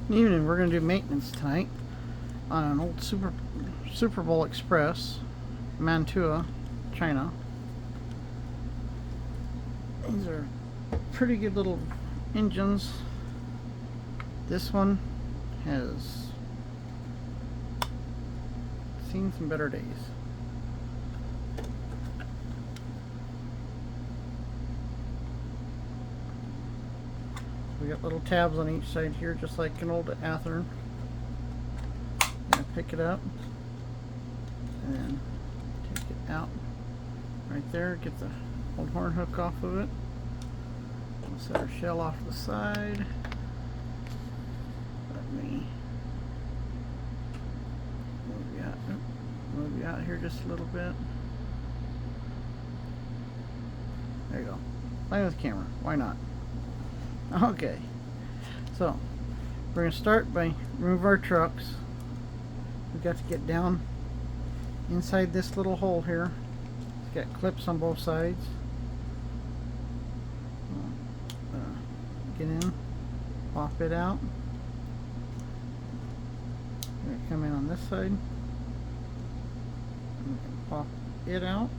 Evening, we're going to do maintenance tonight on an old Super Bowl Express, Mantua, China. These are pretty good little engines. This one has seen some better days. We got little tabs on each side here, just like an old Athearn. Pick it up and then take it out right there. Get the old horn hook off of it. We'll set our shell off to the side. Let me move you out here just a little bit. There you go. Playing with the camera. Why not? Okay, so we're going to start by remove our trucks. We've got to get down inside this little hole here. It's got clips on both sides. Get in, pop it out. We're going to come in on this side. We can pop it out.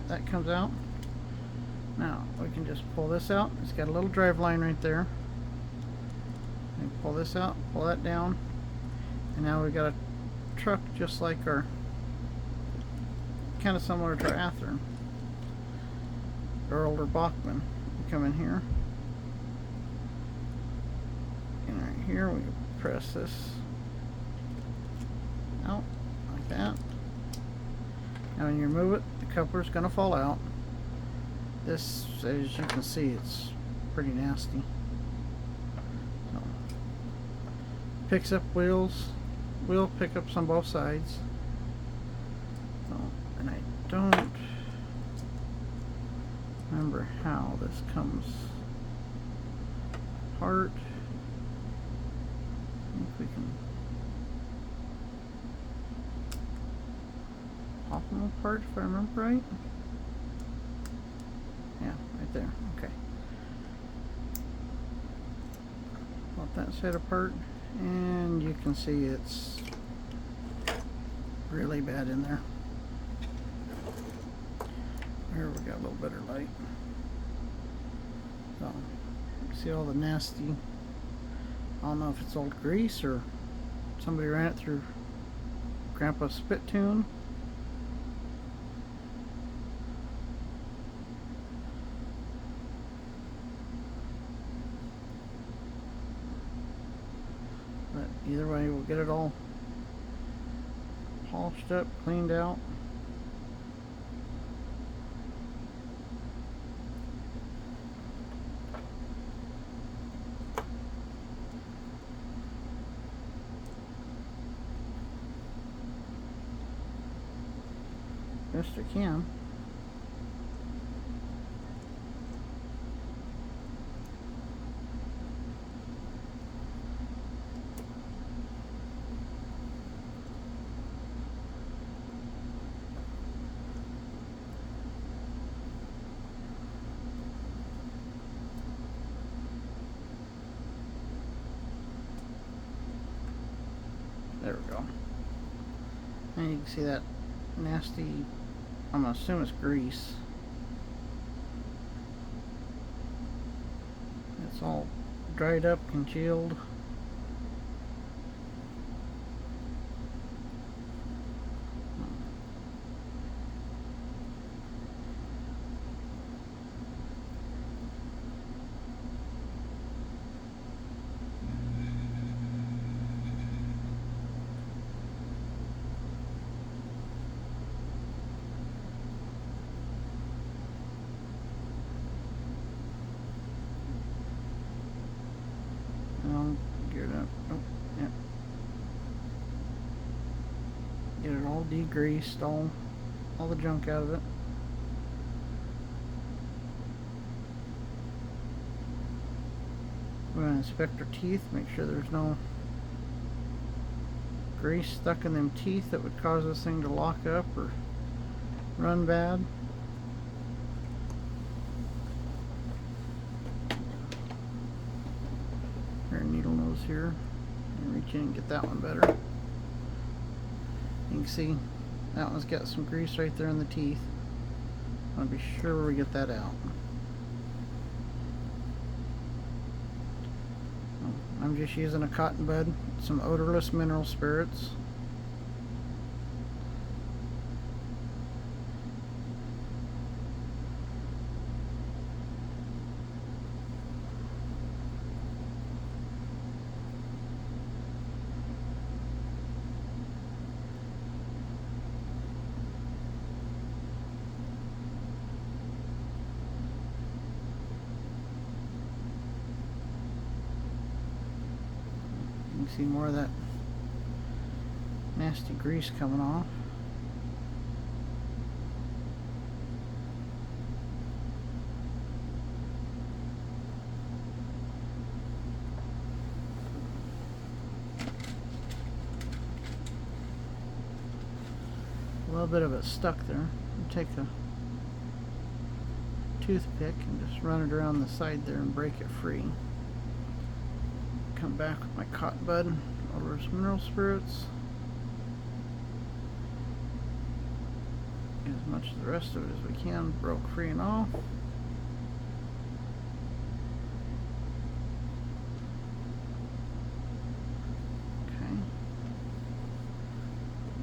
That comes out. Now we can just pull this out. It's got a little drive line right there. And pull this out, pull that down, and now we've got a truck just like our, kind of similar to our Athearn, our older Bachmann. We come in here, and right here we press this out like that. Now when you remove it, the coupler's going to fall out. This, as you can see, it's pretty nasty. So, picks up wheels, wheel pickups on both sides. So, and I don't remember how this comes apart. I think we can pop them apart if I remember right. Yeah, right there. Okay. Pop that side apart, and you can see it's really bad in there. Here we got a little better light. So, see all the nasty, I don't know if it's old grease or somebody ran it through Grandpa's spit tune. But either way, we'll get it all polished up, cleaned out. Best I can. There we go. And you can see that nasty, I'm gonna assume it's grease. It's all dried up, congealed. Gear it up. Oh, yeah. Get it all degreased, all the junk out of it. We're going to inspect our teeth, make sure there's no grease stuck in them teeth that would cause this thing to lock up or run bad. needle nose here and reach in and get that one better. You can see that one's got some grease right there in the teeth. I want to be sure we get that out. I'm just using a cotton bud, some odorless mineral spirits. You can see more of that nasty grease coming off. A little bit of it stuck there. I'll take a toothpick and just run it around the side there and break it free. Come back with my cotton bud, odorless mineral spirits. Get as much of the rest of it as we can broke free and off. Okay.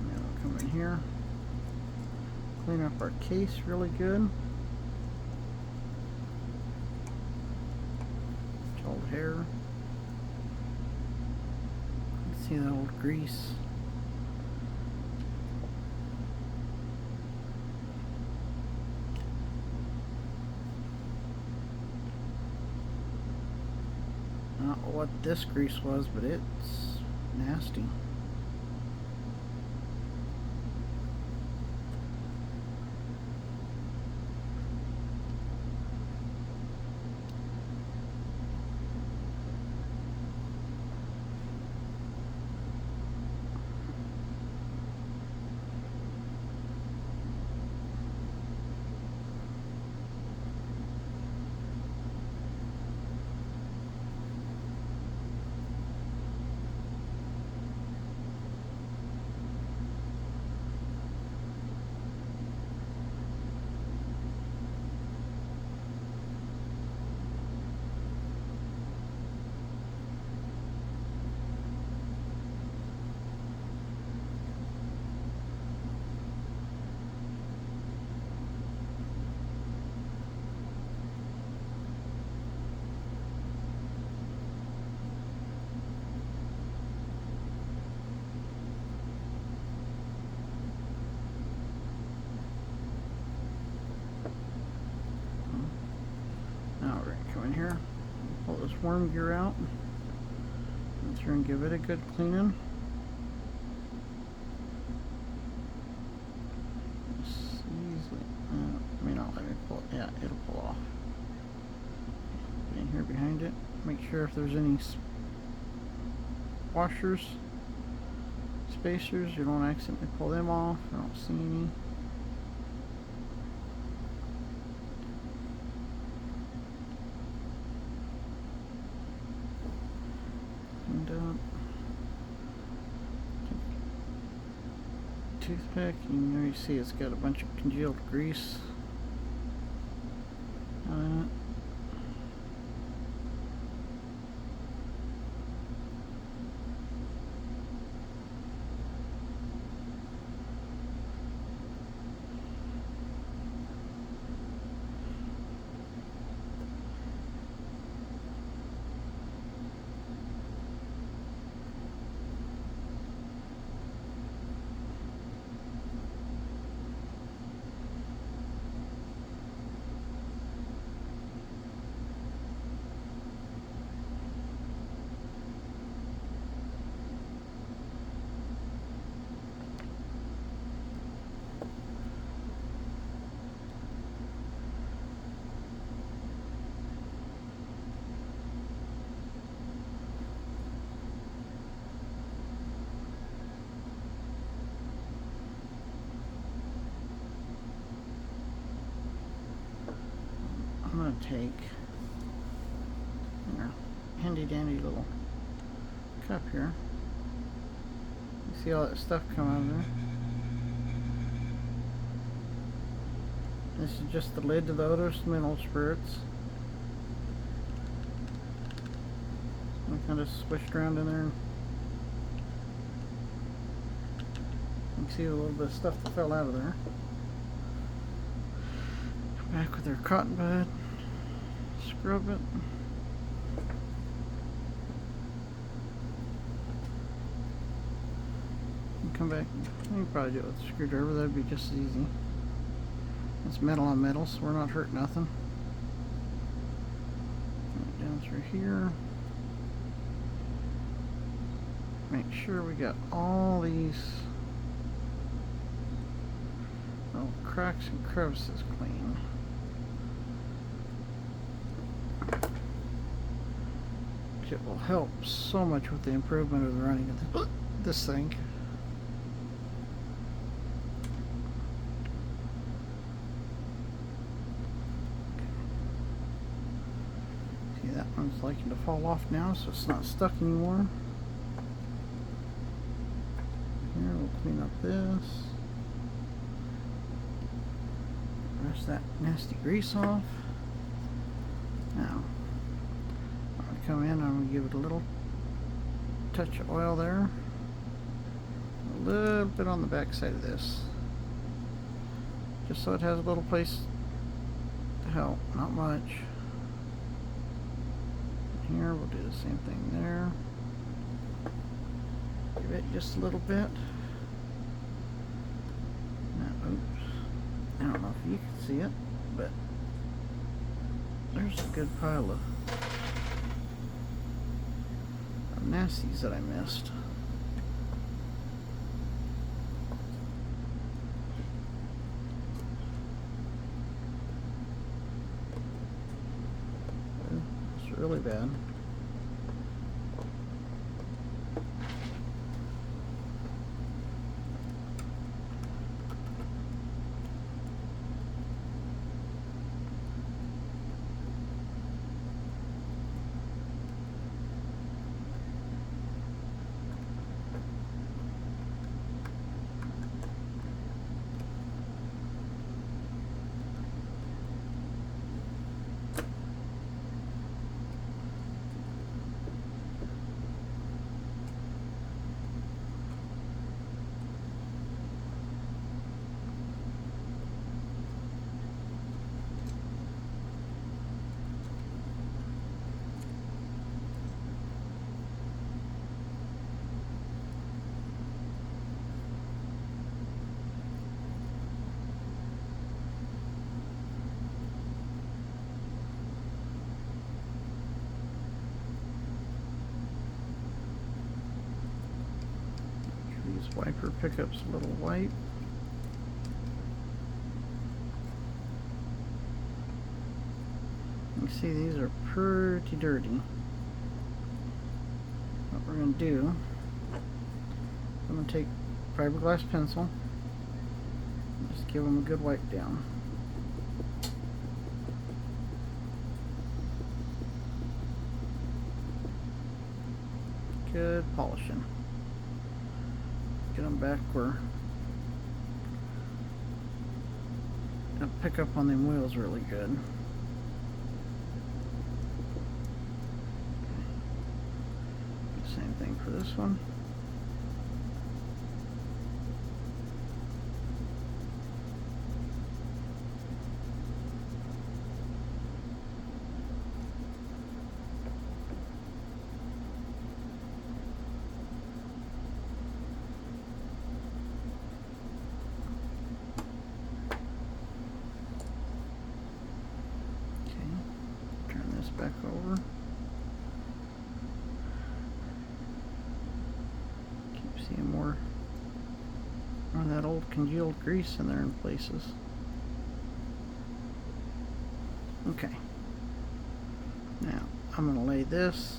Now we'll come in here, clean up our case really good. It's old hair. See that old grease. I don't know what this grease was, but it's nasty. In here, pull this worm gear out, and through and give it a good cleaning. Easily, may not let me pull it. Yeah, it'll pull off. Get in here behind it. Make sure if there's any washers, spacers, you don't accidentally pull them off. I don't see any. Toothpick, and there you see it's got a bunch of congealed grease on it. I'm going to take handy dandy little up here. You see all that stuff come out of there. This is just the lid to the odorless mineral spirits. I kind of swished around in there. You can see a little bit of stuff that fell out of there. Come back with our cotton bud. Scrub it. And come back. You can probably do it with a screwdriver. That'd be just as easy. It's metal on metal, so we're not hurting nothing. Right down through here. Make sure we got all these little cracks and crevices clean. It will help so much with the improvement of the running of this thing. See, that one's liking to fall off now, so it's not stuck anymore. Here, we'll clean up this. Brush that nasty grease off. Now, come in, I'm going to give it a little touch of oil there, a little bit on the back side of this, just so it has a little place to help, not much. Here we'll do the same thing there, give it just a little bit. Now, oops, I don't know if you can see it, but there's a good pile of nasties that I missed. It's really bad. Wiper pickups a little white. You see these are pretty dirty. What we're going to do, I'm going to take fiberglass pencil, just give them a good wipe down. Good polishing. Get them back where it'll pick up on them wheels really good. Same thing for this one. Back over. Keep seeing more of that old congealed grease in there in places. Okay. Now I'm going to lay this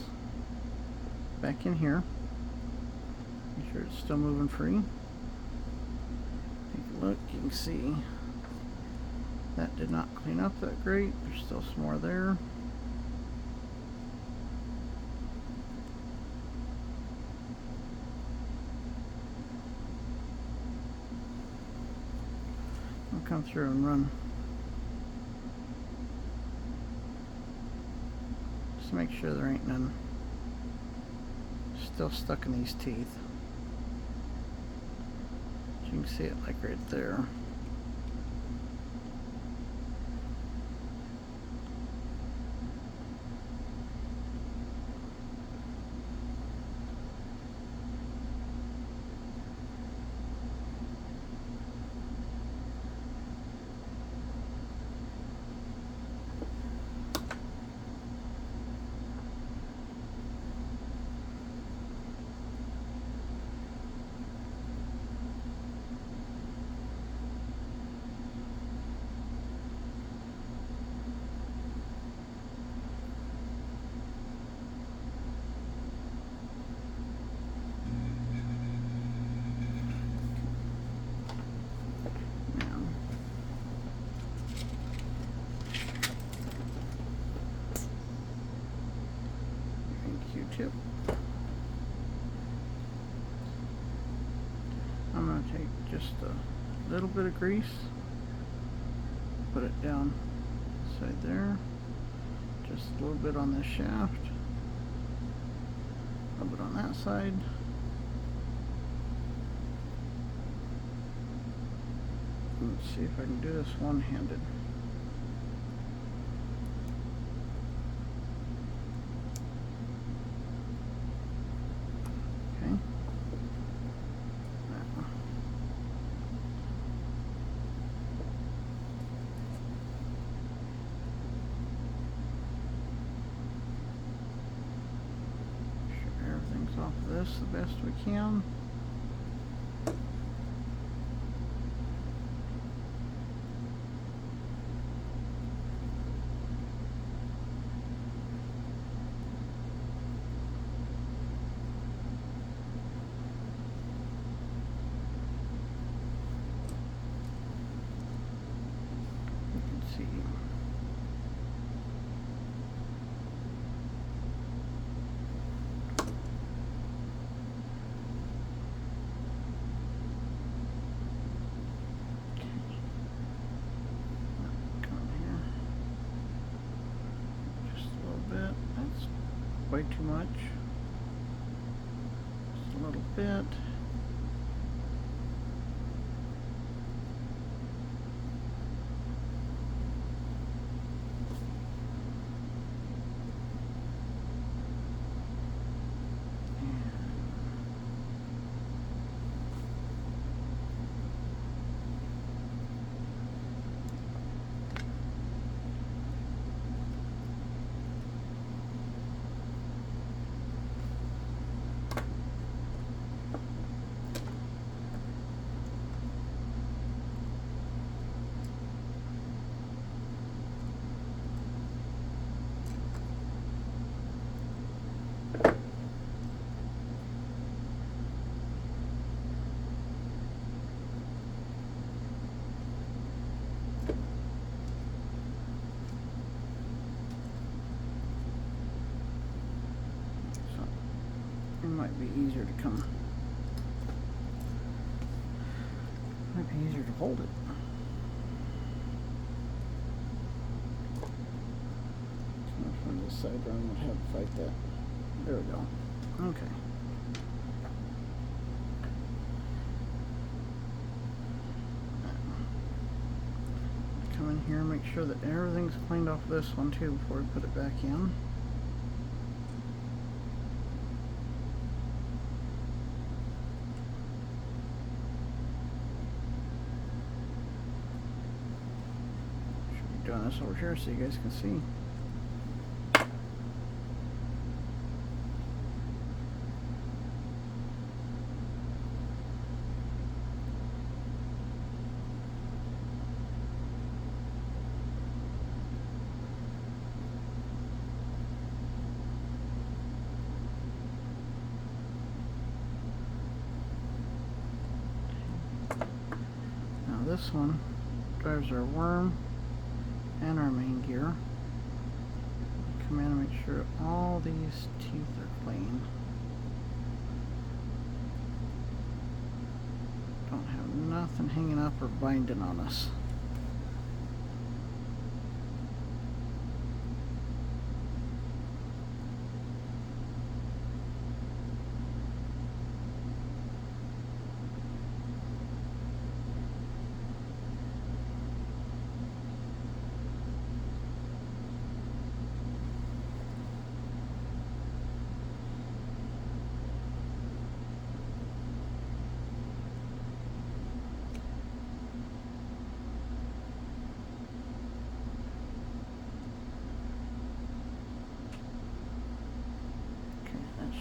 back in here. Make sure it's still moving free. Take a look. You can see that did not clean up that great. There's still some more there. come through and run. Just make sure there ain't none still stuck in these teeth. You can see it like right there. Q-tip. I'm going to take just a little bit of grease, put it down side there, just a little bit on this shaft, a little bit on that side. Let's see if I can do this one-handed. Okay. Sure everything's off of this the best we can. See. Come here. Just a little bit. That's way too much. Just a little bit. It might be easier to come. Might be easier to hold it. From this side around, we'll have to fight that. There we go. Okay. Come in here and make sure that everything's cleaned off this one too before we put it back in. Doing this over here so you guys can see. Now this one drives our worm and our main gear. Come in and make sure all these teeth are clean. Don't have nothing hanging up or binding on us.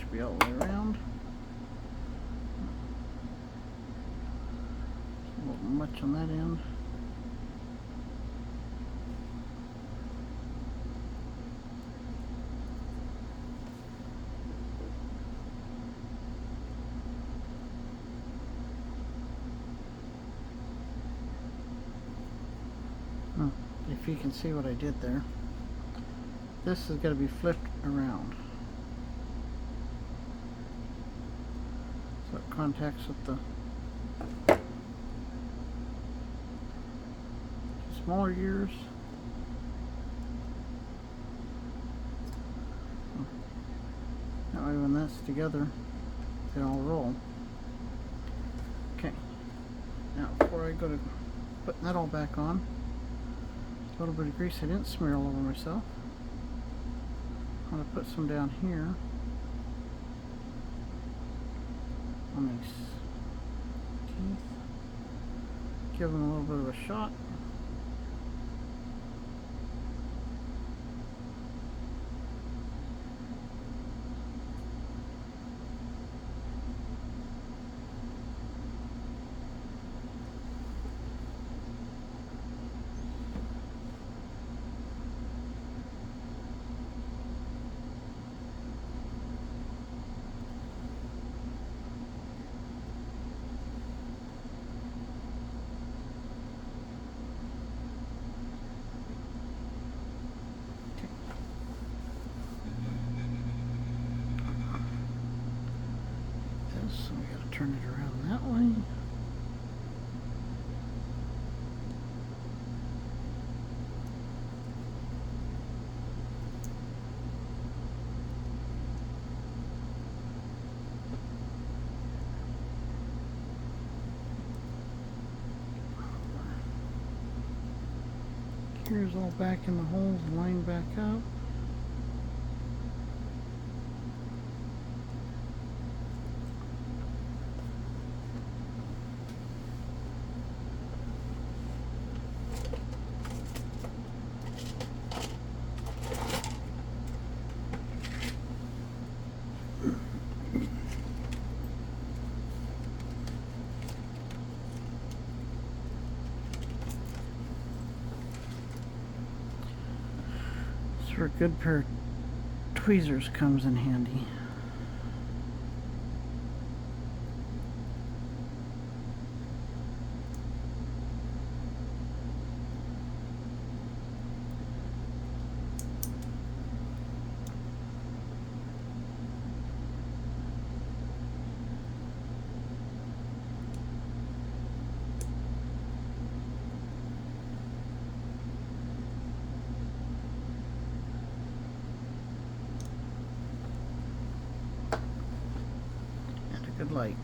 should be all the way around. A little much on that end. If you can see what I did there, this is going to be flipped around so it contacts with the smaller gears. That way when that's together they all roll. Okay, now before I go to putting that all back on, a little bit of grease I didn't smear all over myself. I'm going to put some down here on these teeth. Give them a little bit of a shot. So we got to turn it around that way. Gears all back in the holes, line back up. Where a good pair of tweezers comes in handy. Good light.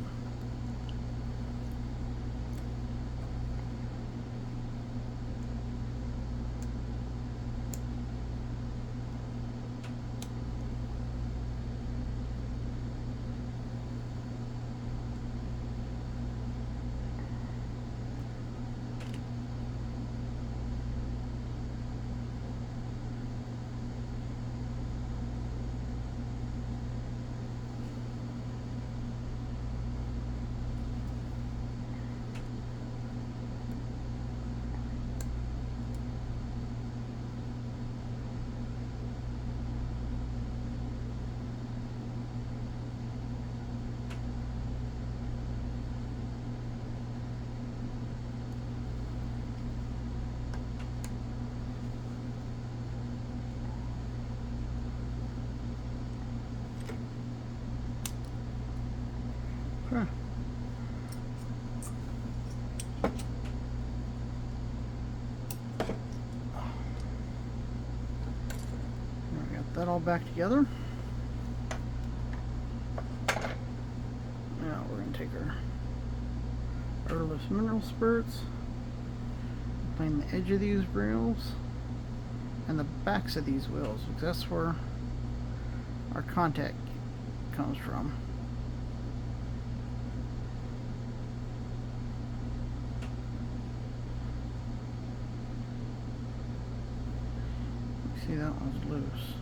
Huh. We got that all back together. Now we're going to take our odorless mineral spirits, clean the edge of these wheels and the backs of these wheels, because that's where our contact comes from. See, that one's loose.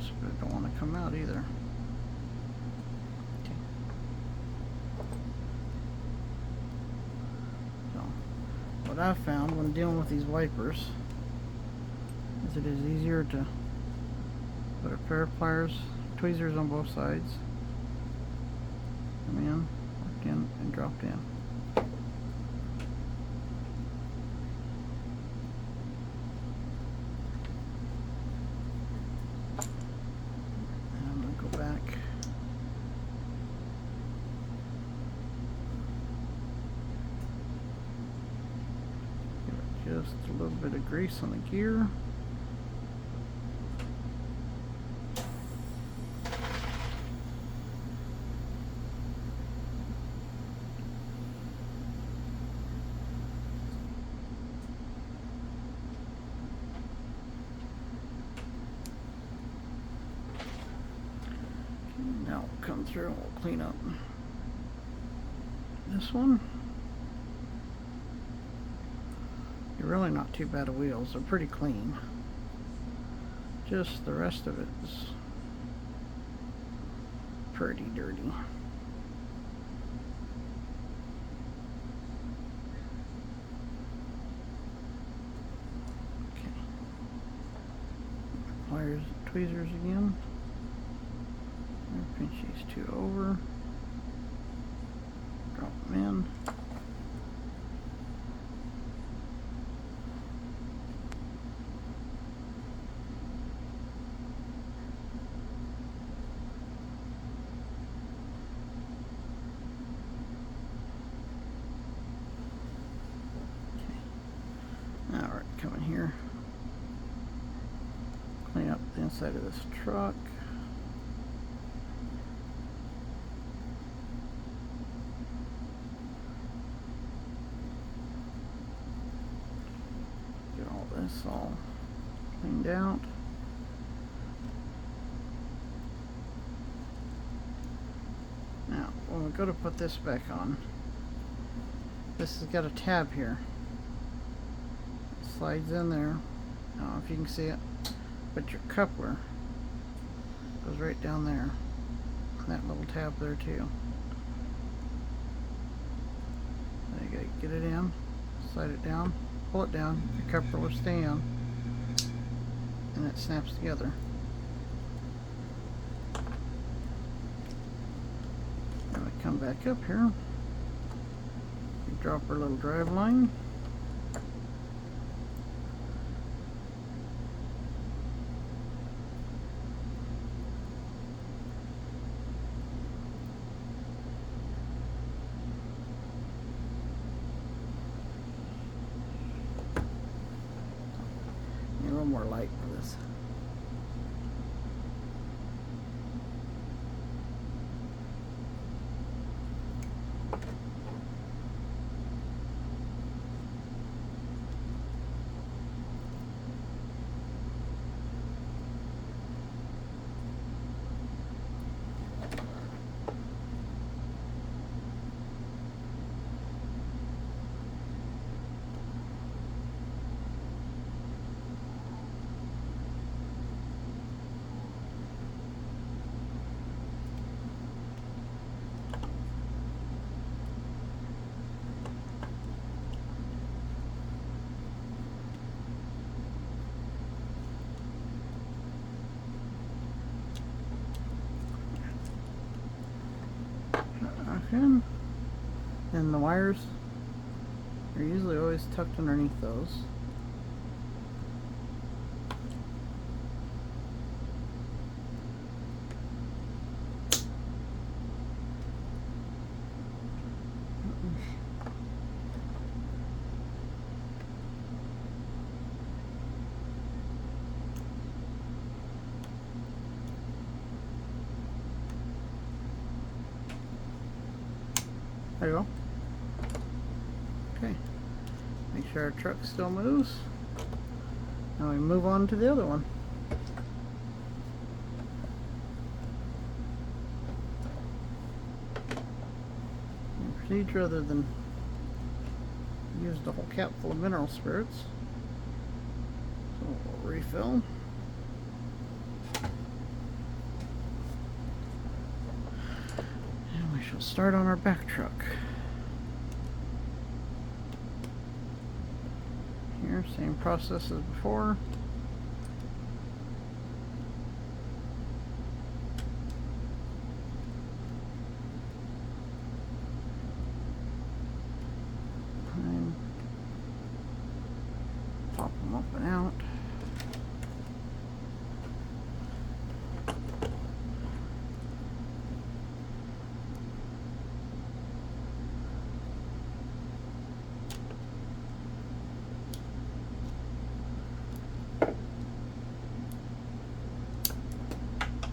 parts, but I don't want to come out either. Okay. So, what I've found when dealing with these wipers is it is easier to put a pair of pliers, tweezers on both sides, come in, worked in, and dropped in. Just a little bit of grease on the gear. Now we'll come through and we'll clean up this one. They're really not too bad of wheels. They're pretty clean. Just the rest of it is pretty dirty. Okay. Pliers, tweezers again. Pinch these two over. Drop them in. Alright, come in here. Clean up the inside of this truck. Get all this all cleaned out. Now, when we go to put this back on, this has got a tab here. Slides in there. I don't know if you can see it, but your coupler goes right down there. That little tab there too. So you gotta get it in, slide it down, pull it down, your coupler will stay in, and it snaps together. Then we come back up here. We drop our little drive line. A little more light for this. Okay. And the wires are usually always tucked underneath those. There you go. Okay. Make sure our truck still moves. Now we move on to the other one. The procedure, other than use the whole cap full of mineral spirits. So we'll refill. shall start on our back truck. Here, same process as before. And pop them up and out.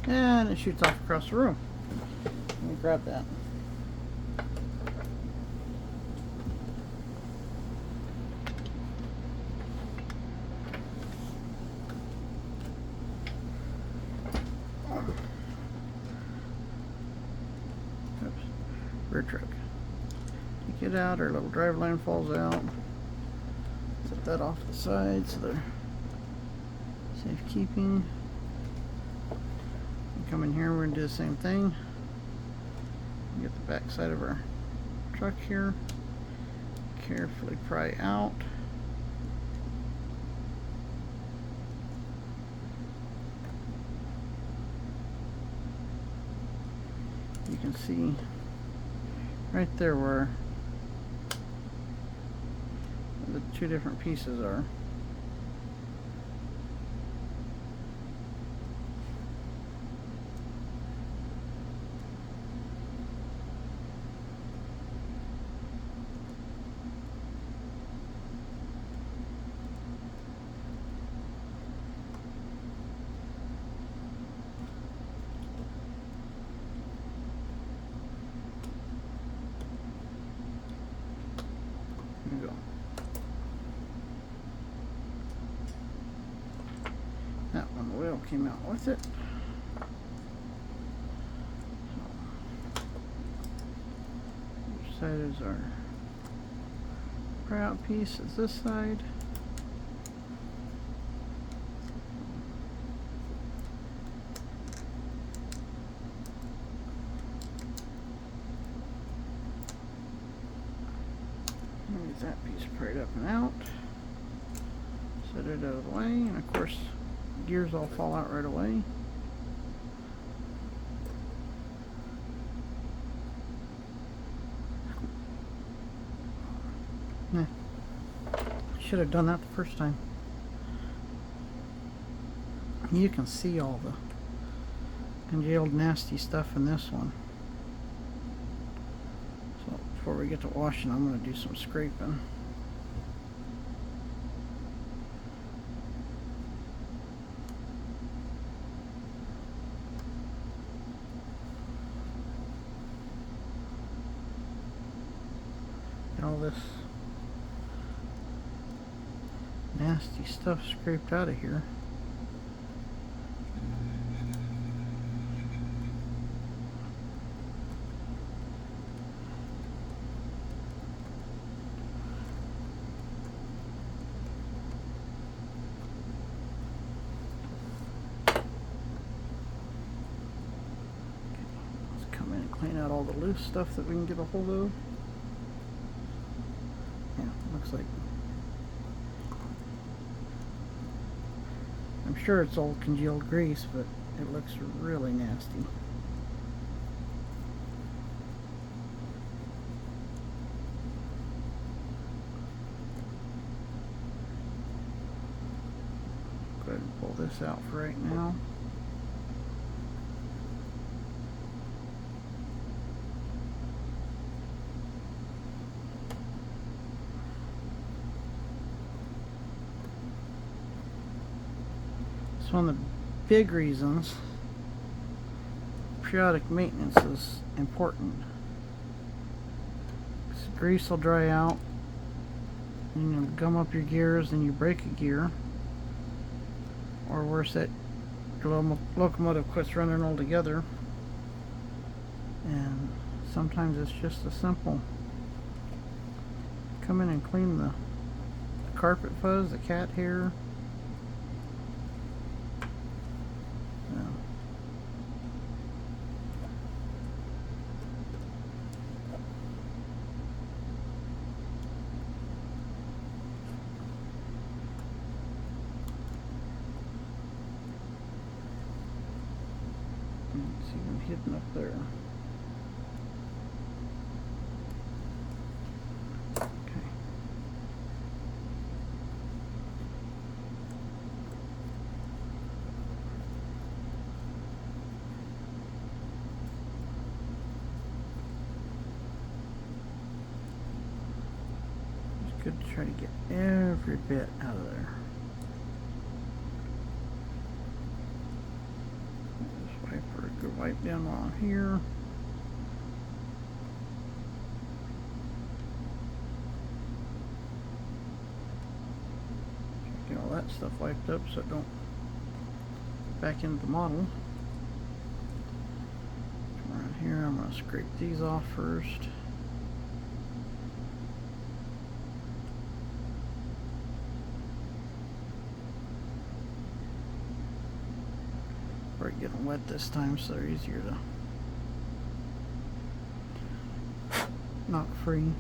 And it shoots off across the room. Let me grab that. Oops. Rear truck. Take it out, our little drive line falls out. Set that off the side so they're safekeeping. Come in here, we're going to do the same thing. Get the back side of our truck here. Carefully pry out. You can see right there where the two different pieces are. There you go. That one, the wheel came out with it. Which side is our pry-out piece? Is this side. Get that piece pried up and out. Set it out of the way, and of course, gears all fall out right away. Nah. Should have done that the first time. You can see all the congealed nasty stuff in this one. So before we get to washing, I'm going to do some scraping. Get all this nasty stuff scraped out of here. Clean out all the loose stuff that we can get a hold of. Yeah, looks like, I'm sure it's all congealed grease, but it looks really nasty. Go ahead and pull this out for right now. One of the big reasons periodic maintenance is important. Grease will dry out, and you'll gum up your gears and you break a gear, or worse, that your locomotive quits running altogether. And sometimes it's just as simple. Come in and clean the carpet fuzz, the cat hair. hidden up there. Okay. It's good to try to get every bit out of there. Good wipe down along here. Get all that stuff wiped up so it don't back into the model. Come around here, I'm going to scrape these off first. Probably get them wet this time so they're easier to knock free.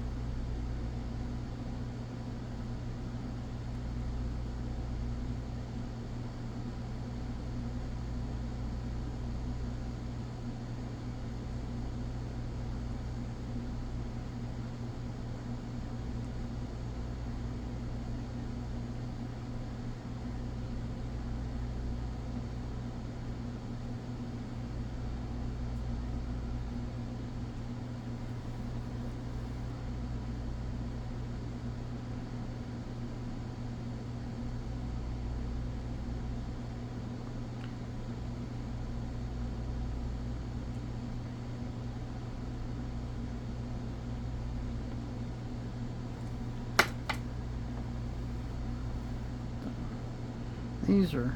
These are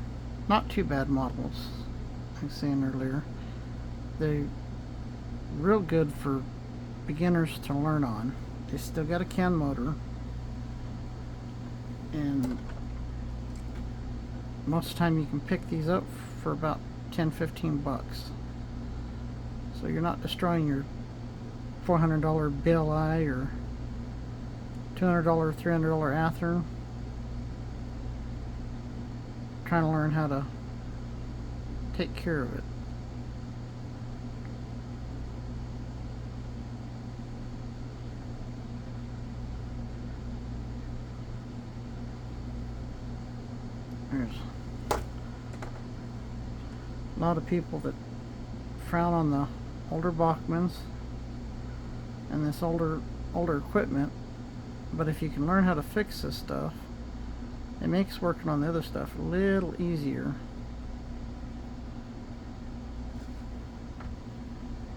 not too bad models, like I was saying earlier. They're real good for beginners to learn on. They still got a can motor, and most of the time you can pick these up for about 10-15 bucks. So you're not destroying your $400 BLI or $200, $300 Athearn trying to learn how to take care of it. There's a lot of people that frown on the older Bachmans and this older equipment, but if you can learn how to fix this stuff, it makes working on the other stuff a little easier,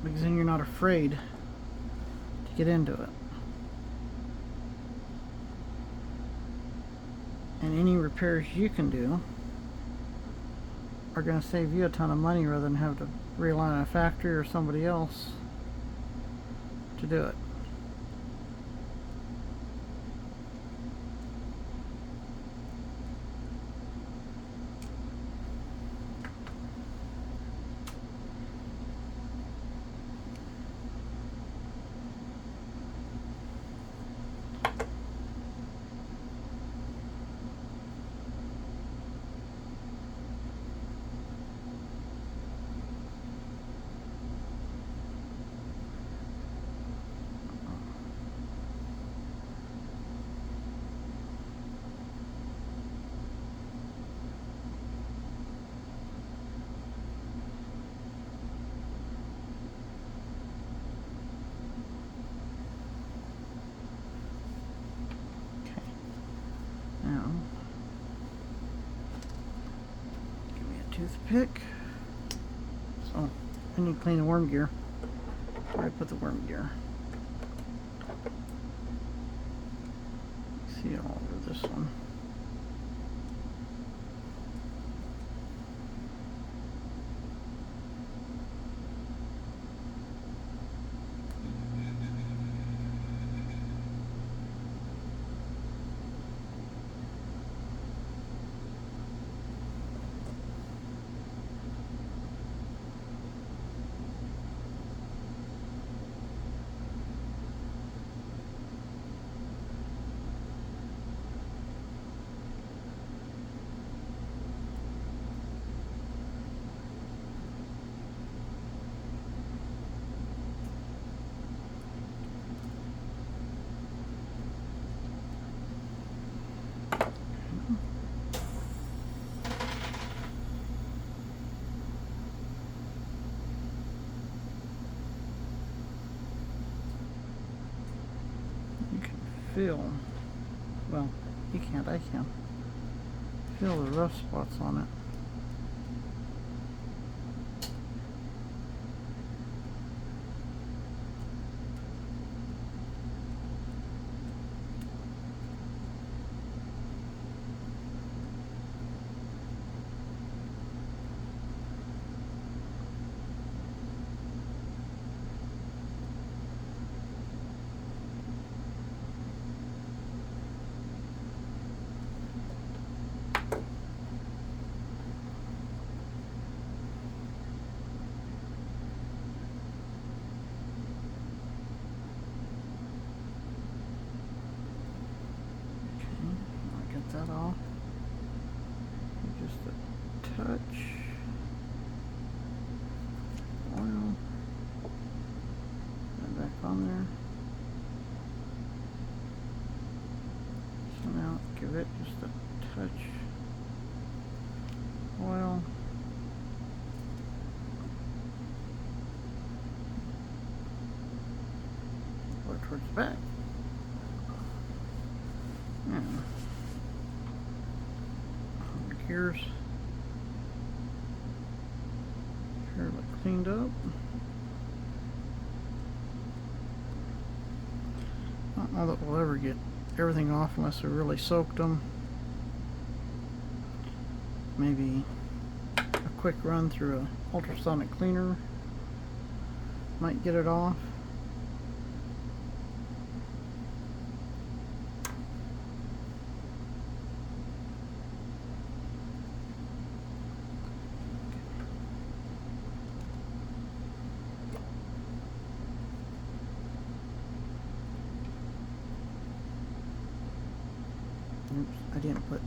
because then you're not afraid to get into it. And any repairs you can do are going to save you a ton of money rather than have to rely on a factory or somebody else to do it. Now, give me a toothpick. So, I need to clean the worm gear. Where I put the worm gear. See it all over this one. feel, well, you can't, I can feel the rough spots on it. That off. Just a touch. Oil. And back on there. So now give it just a touch. Oil. Or towards the back. Yeah. Gears fairly cleaned up. I don't know that we'll ever get everything off unless we really soaked them. Maybe a quick run through an ultrasonic cleaner might get it off. Oops, I didn't put.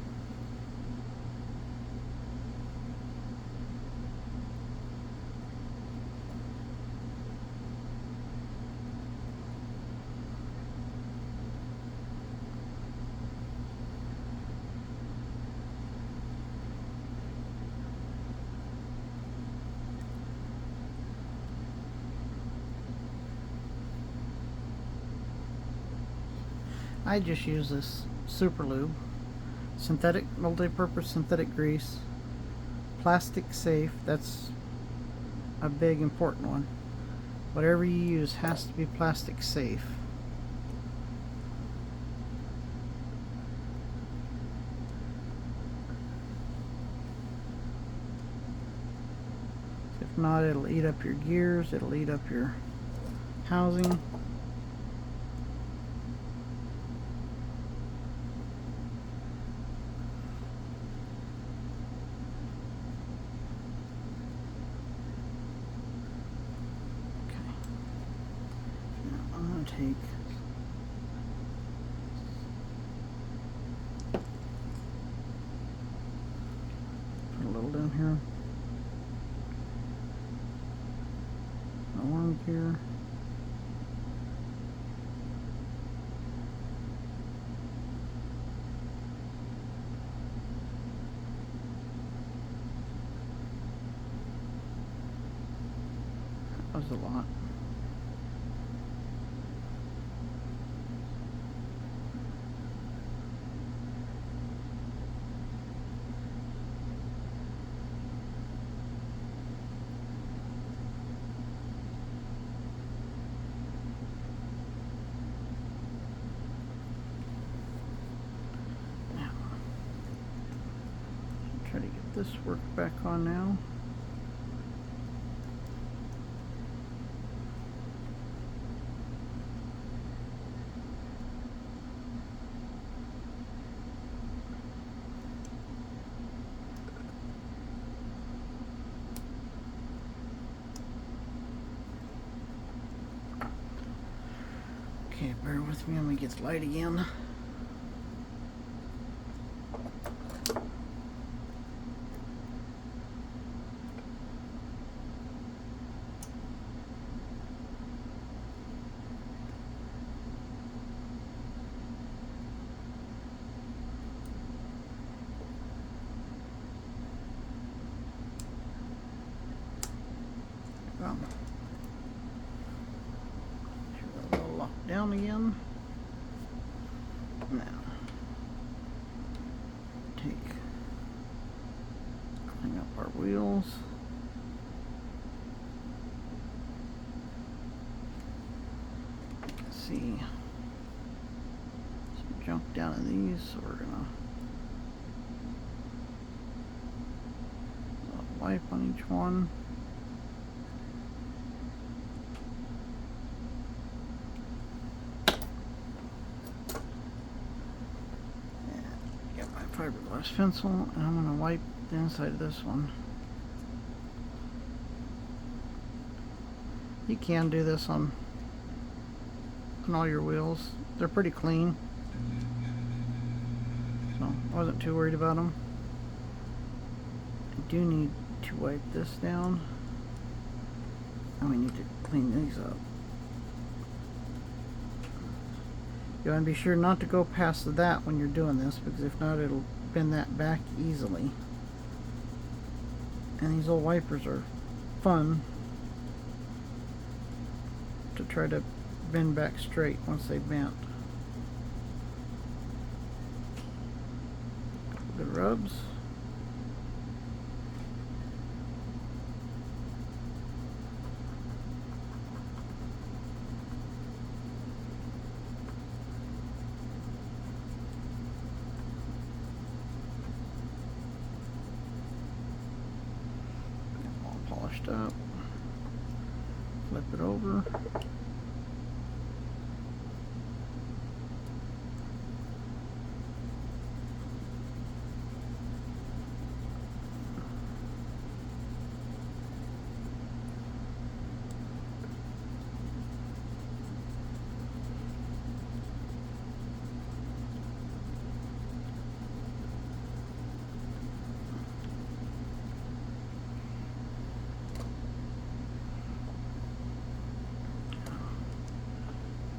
I just use this super lube, synthetic, multi-purpose synthetic grease, plastic safe. That's a big important one. Whatever you use has to be plastic safe. If not, it'll eat up your gears, it'll eat up your housing. Take put a little down here, along here, that was a lot. Try to get this work back on now. Okay, bear with me, I'm gonna get the light again. Down again. Now, clean up our wheels. You can see some junk down in these, so we're gonna wipe on each one. Fiberglass pencil, and I'm going to wipe the inside of this one. You can do this on all your wheels. They're pretty clean, so I wasn't too worried about them. I do need to wipe this down, and we need to clean these up. You want to be sure not to go past that when you're doing this, because if not, it'll bend that back easily. And these old wipers are fun to try to bend back straight once they bent. Good rubs. Polished up, flip it over,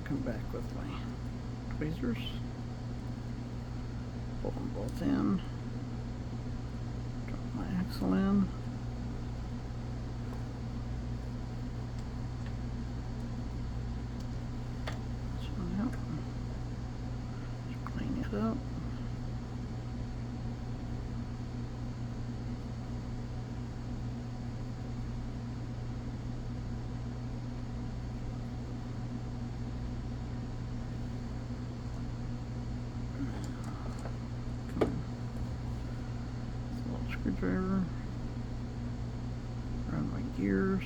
come back with my tweezers, pull them both in, drop my axle in, this one out, just clean it up. Screwdriver, around my gears,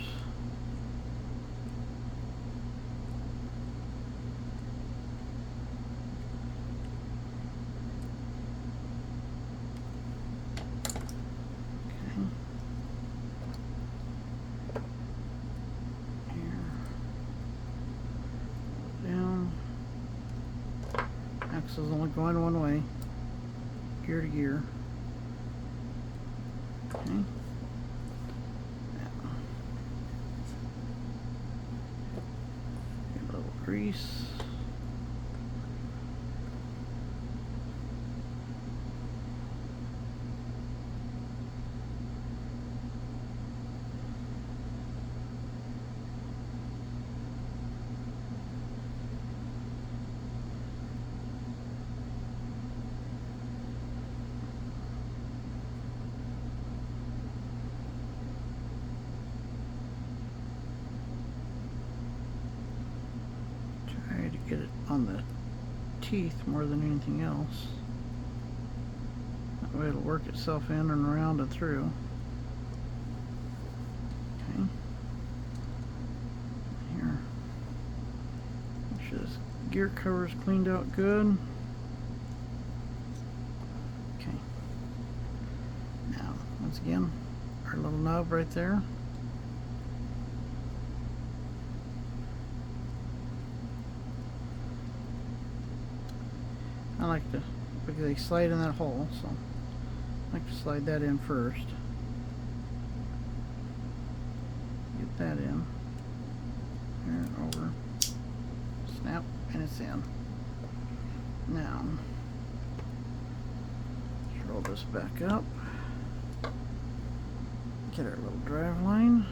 okay, here, down, axle's only going one way, gear to gear. Okay. Get a little grease. Get it on the teeth more than anything else. That way it'll work itself in and around and through. Okay. Here. Make sure this gear cover is cleaned out good. Okay. Now, once again, our little nub right there. I like to, because they slide in that hole, so I like to slide that in first. Get that in. There, over. Snap, and it's in. Now, let's roll this back up. Get our little drive line.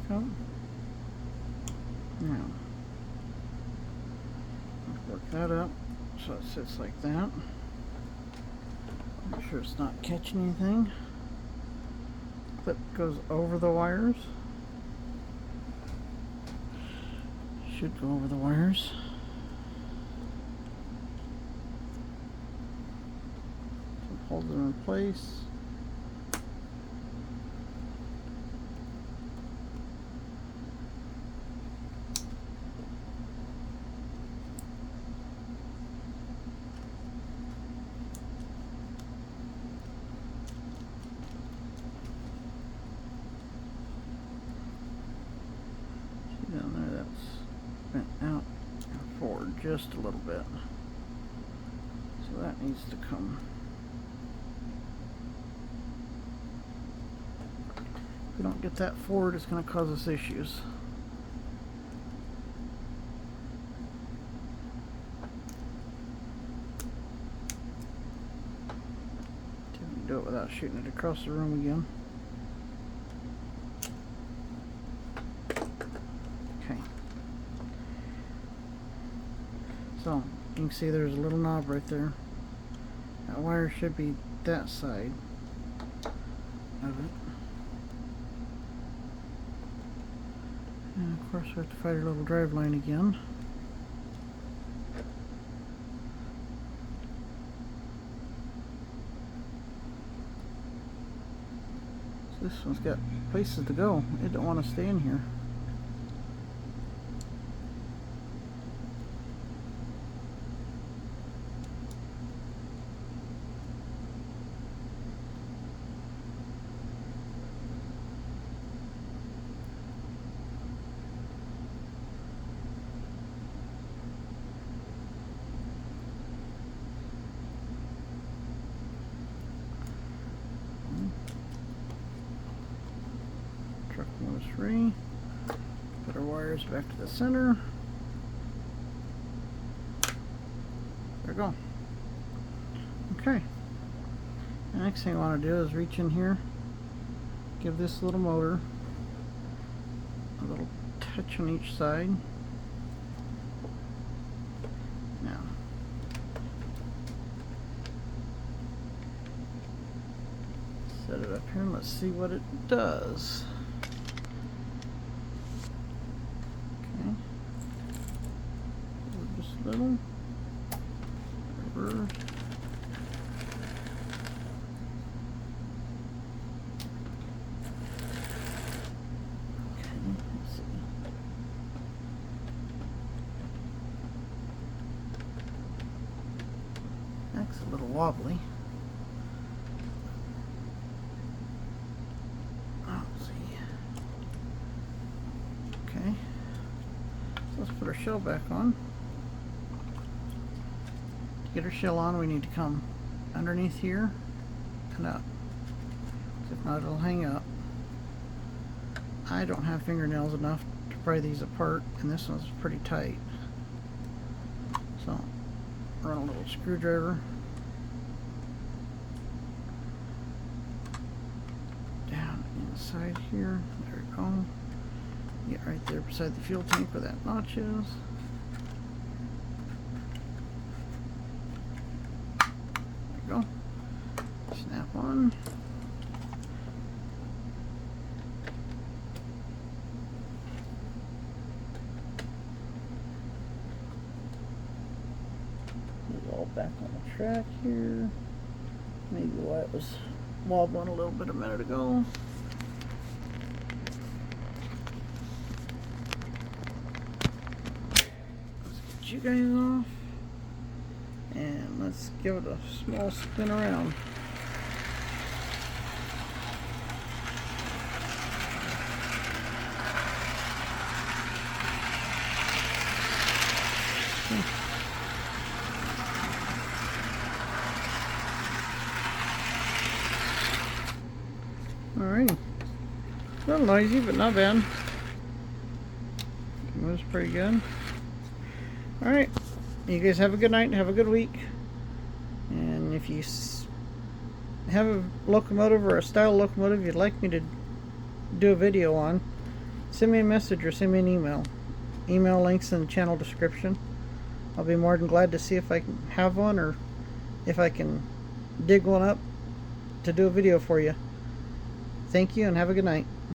back up. Now, work that up so it sits like that. Make sure it's not catching anything. Clip goes over the wires. Should go over the wires. Hold them in place. See down there, that's bent out and forward just a little bit. So that needs to come. If we don't get that forward, it's going to cause us issues. Do it without shooting it across the room again. Okay. So, you can see there's a little knob right there. That wire should be that side of it. And of course we have to find our little drive line again. So this one's got places to go. It don't want to stay in here. Truck moves free. Put our wires back to the center. There we go. Okay. The next thing I want to do is reach in here, give this little motor a little touch on each side. Now, set it up here and let's see what it does. Okay. Just a little. Reverse. That's a little wobbly. Let's see. Okay. So let's put our shell back on. To get our shell on, we need to come underneath here and up. If not, it'll hang up. I don't have fingernails enough to pry these apart, and this one's pretty tight. So, run a little screwdriver down inside here. There we go. Get right there beside the fuel tank where that notch is. There we go. Snap on. All back on the track here. Maybe why it was wobbling a little bit a minute ago. Let's get you guys off. And let's give it a small spin around. Alright, a little noisy, but not bad. Moves pretty good. Alright, you guys have a good night, have a good week. And if you have a locomotive or a style locomotive you'd like me to do a video on, send me a message or send me an email. Email links in the channel description. I'll be more than glad to see if I can have one or if I can dig one up to do a video for you. Thank you and have a good night.